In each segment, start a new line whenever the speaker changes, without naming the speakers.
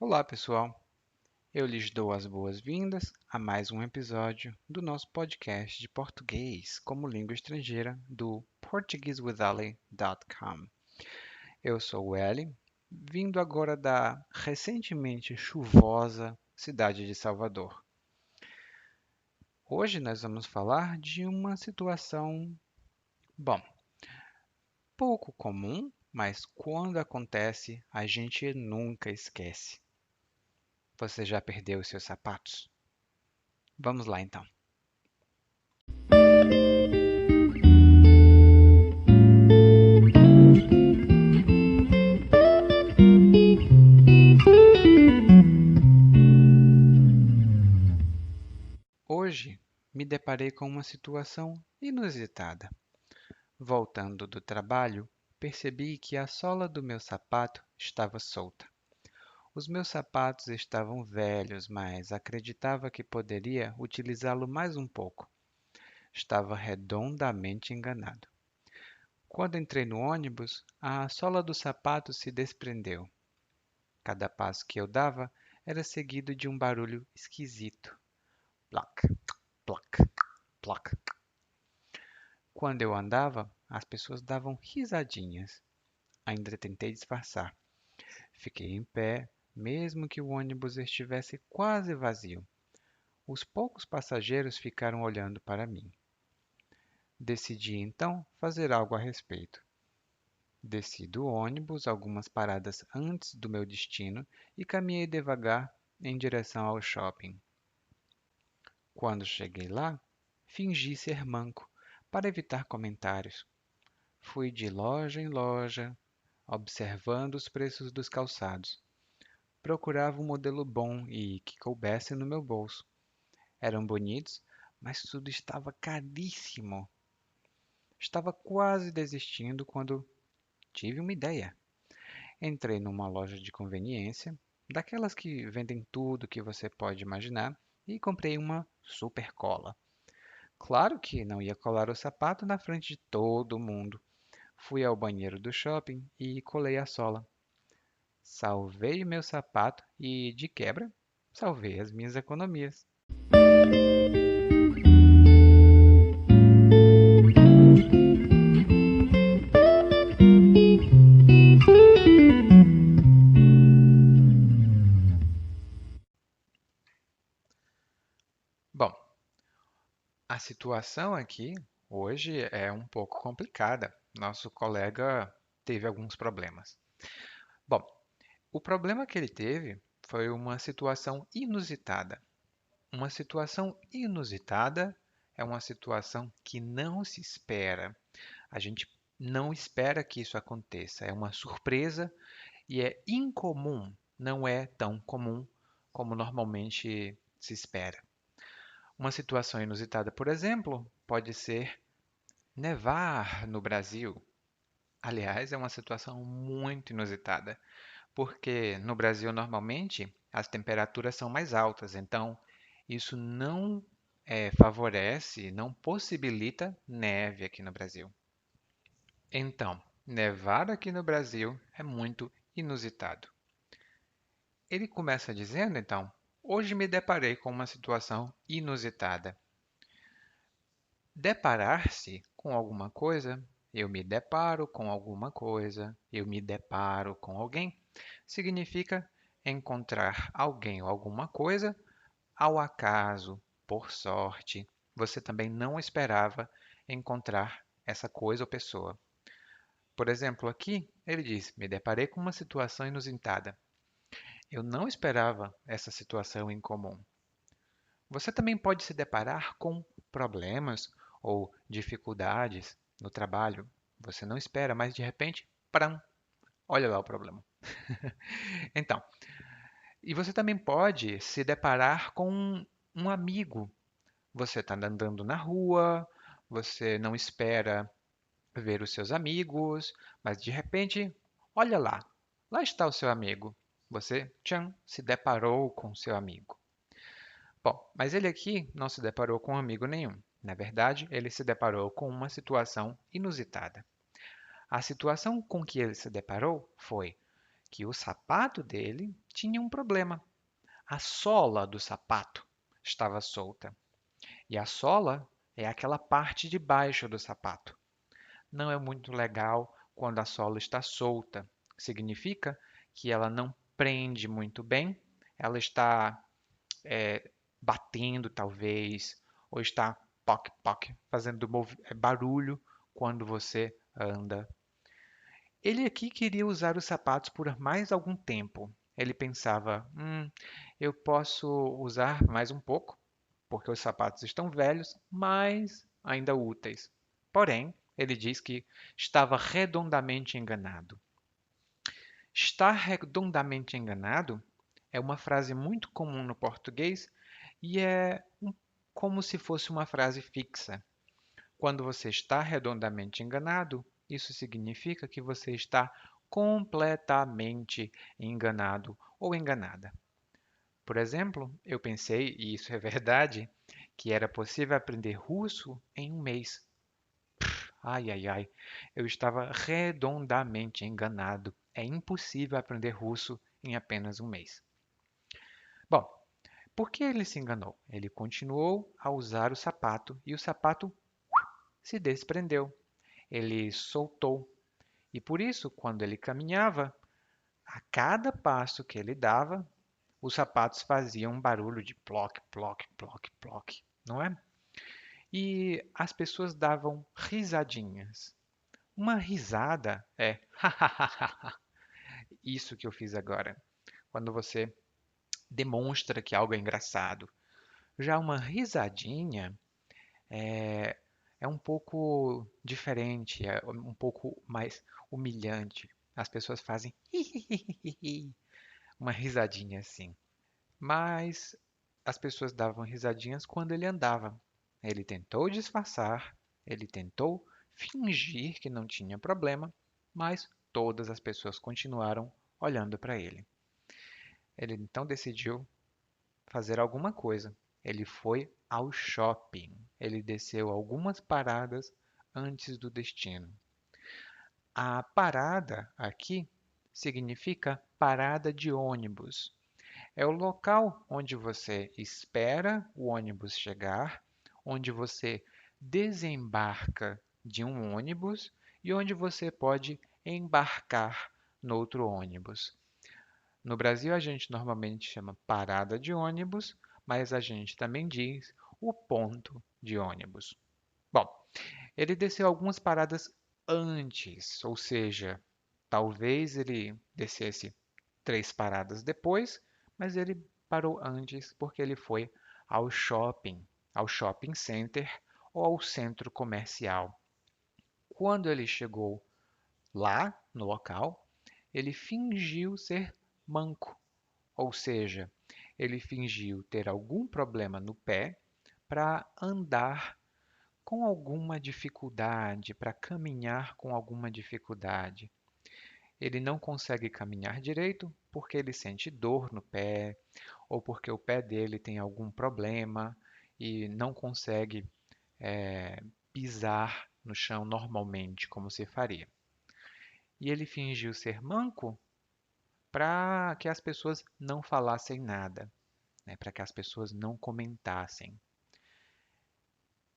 Olá, pessoal. Eu lhes dou as boas-vindas a mais um episódio do nosso podcast de português como língua estrangeira do PortugueseWithAli.com. Eu sou o Eli, vindo agora da recentemente chuvosa cidade de Salvador. Hoje nós vamos falar de uma situação, bom, pouco comum, mas quando acontece, a gente nunca esquece. Você já perdeu os seus sapatos? Vamos lá então. Hoje me deparei com uma situação inusitada. Voltando do trabalho, percebi que a sola do meu sapato estava solta. Os meus sapatos estavam velhos, mas acreditava que poderia utilizá-lo mais um pouco. Estava redondamente enganado. Quando entrei no ônibus, a sola do sapato se desprendeu. Cada passo que eu dava era seguido de um barulho esquisito. Plac, plac, plac. Quando eu andava, as pessoas davam risadinhas. Ainda tentei disfarçar. Fiquei em pé, mesmo que o ônibus estivesse quase vazio. Os poucos passageiros ficaram olhando para mim. Decidi então fazer algo a respeito. Desci do ônibus algumas paradas antes do meu destino e caminhei devagar em direção ao shopping. Quando cheguei lá, fingi ser manco para evitar comentários. Fui de loja em loja, observando os preços dos calçados. Procurava um modelo bom e que coubesse no meu bolso. Eram bonitos, mas tudo estava caríssimo. Estava quase desistindo quando tive uma ideia. Entrei numa loja de conveniência, daquelas que vendem tudo que você pode imaginar, e comprei uma super cola. Claro que não ia colar o sapato na frente de todo mundo. Fui ao banheiro do shopping e colei a sola. Salvei meu sapato e, de quebra, salvei as minhas economias. Bom, a situação aqui hoje é um pouco complicada. Nosso colega teve alguns problemas. Bom, o problema que ele teve foi uma situação inusitada. Uma situação inusitada é uma situação que não se espera. A gente não espera que isso aconteça. É uma surpresa e é incomum, não é tão comum como normalmente se espera. Uma situação inusitada, por exemplo, pode ser nevar no Brasil. Aliás, é uma situação muito inusitada, porque no Brasil normalmente as temperaturas são mais altas, então isso não favorece, não possibilita neve aqui no Brasil. Então, nevar aqui no Brasil é muito inusitado. Ele começa dizendo, então, hoje me deparei com uma situação inusitada. Deparar-se com alguma coisa, eu me deparo com alguma coisa, eu me deparo com alguém, significa encontrar alguém ou alguma coisa ao acaso, por sorte. Você também não esperava encontrar essa coisa ou pessoa. Por exemplo, aqui ele diz: me deparei com uma situação inusitada. Eu não esperava essa situação incomum. Você também pode se deparar com problemas ou dificuldades no trabalho. Você não espera, mas de repente, pram, olha lá o problema. Então, e você também pode se deparar com um amigo. Você está andando na rua, você não espera ver os seus amigos, mas de repente, olha lá, lá está o seu amigo. Você, tchan, se deparou com seu amigo. Bom, mas ele aqui não se deparou com amigo nenhum. Na verdade, ele se deparou com uma situação inusitada. A situação com que ele se deparou foi que o sapato dele tinha um problema. A sola do sapato estava solta. E a sola é aquela parte de baixo do sapato. Não é muito legal quando a sola está solta. Significa que ela não prende muito bem, ela está batendo talvez, ou está poc poc, fazendo barulho quando você anda. Ele aqui queria usar os sapatos por mais algum tempo. Ele pensava: eu posso usar mais um pouco, porque os sapatos estão velhos, mas ainda úteis. Porém, ele diz que estava redondamente enganado. Estar redondamente enganado é uma frase muito comum no português e como se fosse uma frase fixa. Quando você está redondamente enganado, isso significa que você está completamente enganado ou enganada. Por exemplo, eu pensei, e isso é verdade, que era possível aprender russo em um mês. Ai, ai, ai, eu estava redondamente enganado. É impossível aprender russo em apenas um mês. Bom, por que ele se enganou? Ele continuou a usar o sapato e o sapato se desprendeu. Ele soltou. E por isso, quando ele caminhava, a cada passo que ele dava, os sapatos faziam um barulho de ploc, ploc, ploc, ploc, não é? E as pessoas davam risadinhas. Uma risada é isso que eu fiz agora, quando você demonstra que algo é engraçado. Já uma risadinha é um pouco diferente, é um pouco mais humilhante. As pessoas fazem uma risadinha assim. Mas as pessoas davam risadinhas quando ele andava. Ele tentou disfarçar, ele tentou fingir que não tinha problema, mas todas as pessoas continuaram olhando para ele. Ele então decidiu fazer alguma coisa. Ele foi ao shopping. Ele desceu algumas paradas antes do destino. A parada aqui significa parada de ônibus. É o local onde você espera o ônibus chegar, onde você desembarca de um ônibus e onde você pode embarcar no outro ônibus. No Brasil, a gente normalmente chama parada de ônibus, mas a gente também diz o ponto de ônibus. Bom, ele desceu algumas paradas antes, ou seja, talvez ele descesse 3 paradas depois, mas ele parou antes porque ele foi ao shopping center ou ao centro comercial. Quando ele chegou lá no local, ele fingiu ser manco, ou seja, ele fingiu ter algum problema no pé para andar com alguma dificuldade, para caminhar com alguma dificuldade. Ele não consegue caminhar direito porque ele sente dor no pé ou porque o pé dele tem algum problema e não consegue pisar no chão normalmente, como se faria. E ele fingiu ser manco para que as pessoas não falassem nada, né, para que as pessoas não comentassem.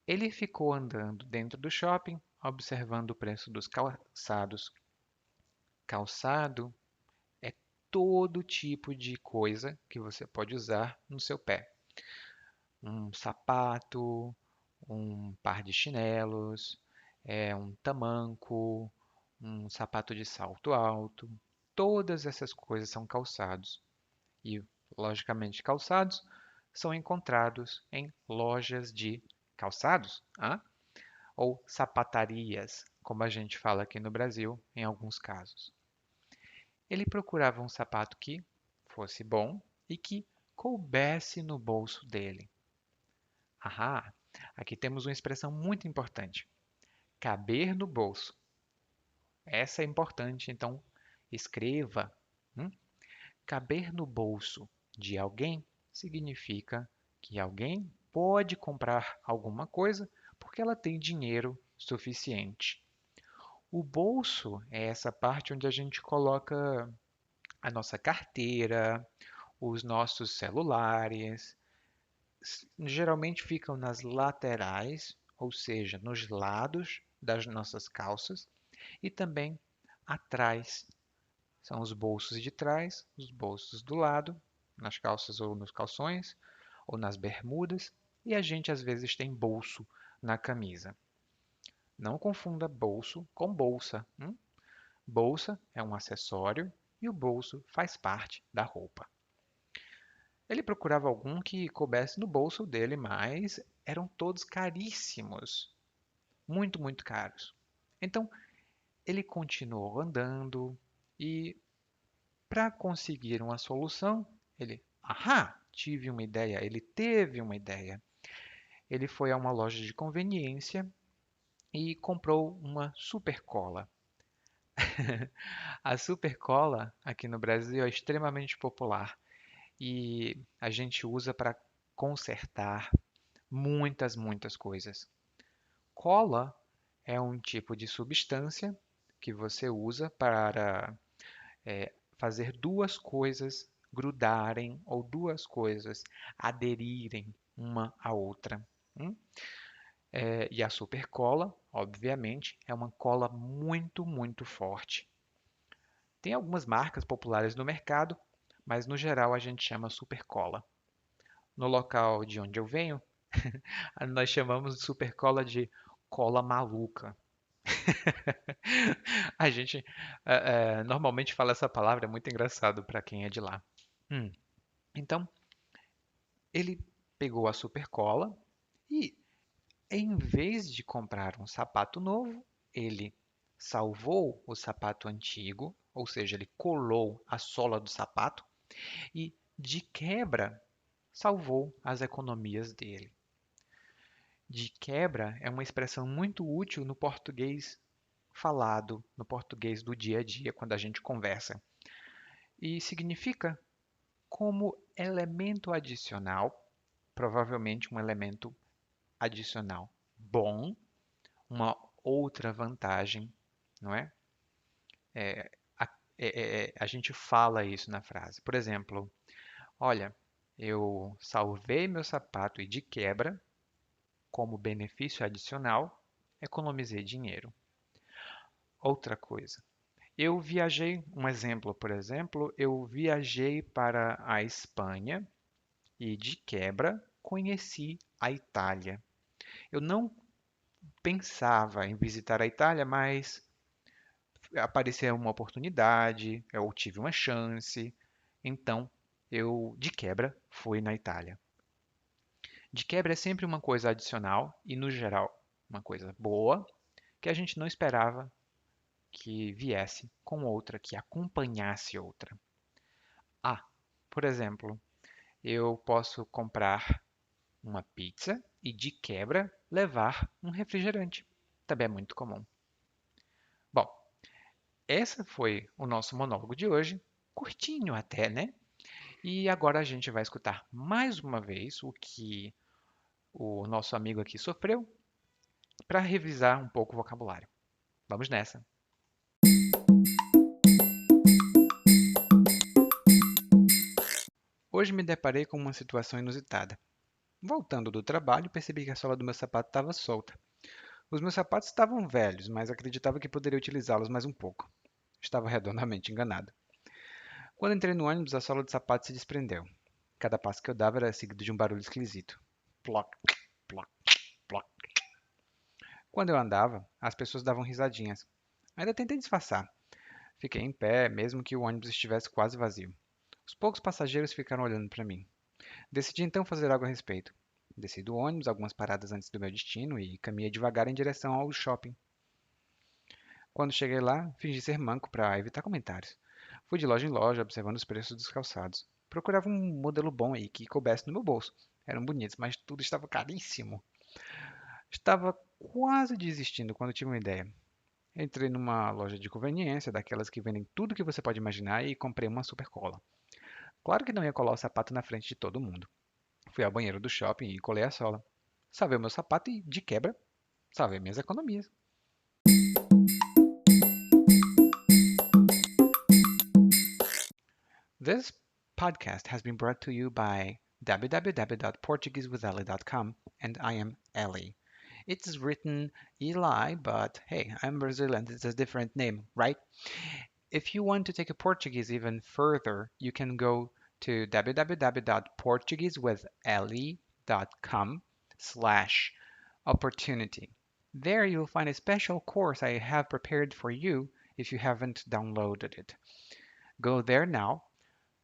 Ele ficou andando dentro do shopping, observando o preço dos calçados. Calçado é todo tipo de coisa que você pode usar no seu pé. Um sapato, um par de chinelos, um tamanco, um sapato de salto alto. Todas essas coisas são calçados. E, logicamente, calçados são encontrados em lojas de calçados, ou sapatarias, como a gente fala aqui no Brasil, em alguns casos. Ele procurava um sapato que fosse bom e que coubesse no bolso dele. Ah, aqui temos uma expressão muito importante: caber no bolso. Essa é importante, então escreva. Caber no bolso de alguém significa que alguém pode comprar alguma coisa porque ela tem dinheiro suficiente. O bolso é essa parte onde a gente coloca a nossa carteira, os nossos celulares, geralmente ficam nas laterais, ou seja, nos lados das nossas calças e também atrás. São os bolsos de trás, os bolsos do lado, nas calças ou nos calções, ou nas bermudas, e a gente às vezes tem bolso na camisa. Não confunda bolso com bolsa. Bolsa é um acessório e o bolso faz parte da roupa. Ele procurava algum que coubesse no bolso dele, mas eram todos caríssimos, muito, muito caros. Então ele continuou andando e, para conseguir uma solução, tive uma ideia. Ele teve uma ideia. Ele foi a uma loja de conveniência e comprou uma super cola. A super cola aqui no Brasil é extremamente popular e a gente usa para consertar muitas, muitas coisas. Cola é um tipo de substância que você usa para fazer duas coisas grudarem ou duas coisas aderirem uma à outra. Hum? E a super cola, obviamente, é uma cola muito, muito forte. Tem algumas marcas populares no mercado, mas no geral a gente chama super cola. No local de onde eu venho, nós chamamos de super cola de cola maluca. A gente normalmente fala essa palavra, é muito engraçado para quem é de lá. Hum, Então, ele pegou a super cola e, em vez de comprar um sapato novo, ele salvou o sapato antigo, ou seja, ele colou a sola do sapato e, de quebra, salvou as economias dele. De quebra é uma expressão muito útil no português falado, no português do dia a dia, quando a gente conversa. E significa como elemento adicional, provavelmente um elemento adicional bom, uma outra vantagem, não é? A, a gente fala isso na frase. Por exemplo, olha, eu salvei meu sapato e de quebra, como benefício adicional, economizei dinheiro. Outra coisa, eu viajei, um exemplo, por exemplo, eu viajei para a Espanha e de quebra conheci a Itália. Eu não pensava em visitar a Itália, mas apareceu uma oportunidade, eu tive uma chance, então eu de quebra fui na Itália. De quebra é sempre uma coisa adicional e, no geral, uma coisa boa que a gente não esperava que viesse com outra, que acompanhasse outra. Ah, por exemplo, eu posso comprar uma pizza e, de quebra, levar um refrigerante. Também é muito comum. Bom, esse foi o nosso monólogo de hoje. Curtinho até, né? E agora a gente vai escutar mais uma vez o que o nosso amigo aqui sofreu para revisar um pouco o vocabulário. Vamos nessa! Hoje me deparei com uma situação inusitada. Voltando do trabalho, percebi que a sola do meu sapato estava solta. Os meus sapatos estavam velhos, mas acreditava que poderia utilizá-los mais um pouco. Estava redondamente enganado. Quando entrei no ônibus, a sola do sapato se desprendeu. Cada passo que eu dava era seguido de um barulho esquisito. Ploc, ploc, ploc. Quando eu andava, as pessoas davam risadinhas. Ainda tentei disfarçar. Fiquei em pé, mesmo que o ônibus estivesse quase vazio. Os poucos passageiros ficaram olhando para mim. Decidi então fazer algo a respeito. Desci do ônibus algumas paradas antes do meu destino e caminhei devagar em direção ao shopping. Quando cheguei lá, fingi ser manco para evitar comentários. Fui de loja em loja, observando os preços dos calçados. Procurava um modelo bom aí que coubesse no meu bolso. Eram bonitos, mas tudo estava caríssimo. Estava quase desistindo quando tive uma ideia. Entrei numa loja de conveniência, daquelas que vendem tudo que você pode imaginar, e comprei uma super cola. Claro que não ia colar o sapato na frente de todo mundo. Fui ao banheiro do shopping e colei a sola. Salvei o meu sapato e, de quebra, salvei minhas economias. This podcast has been brought to you by www.portuguesewitheli.com, and I am Ellie. It's written Eli, but hey, I'm Brazilian. It's a different name, right? If you want to take a Portuguese even further, you can go to www.portuguesewitheli.com/opportunity. There you'll find a special course I have prepared for you if you haven't downloaded it. Go there now,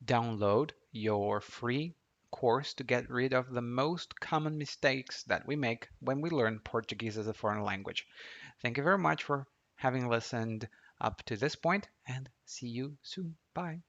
download your free course to get rid of the most common mistakes that we make when we learn Portuguese as a foreign language. Thank you very much for having listened up to this point, and see you soon. Bye.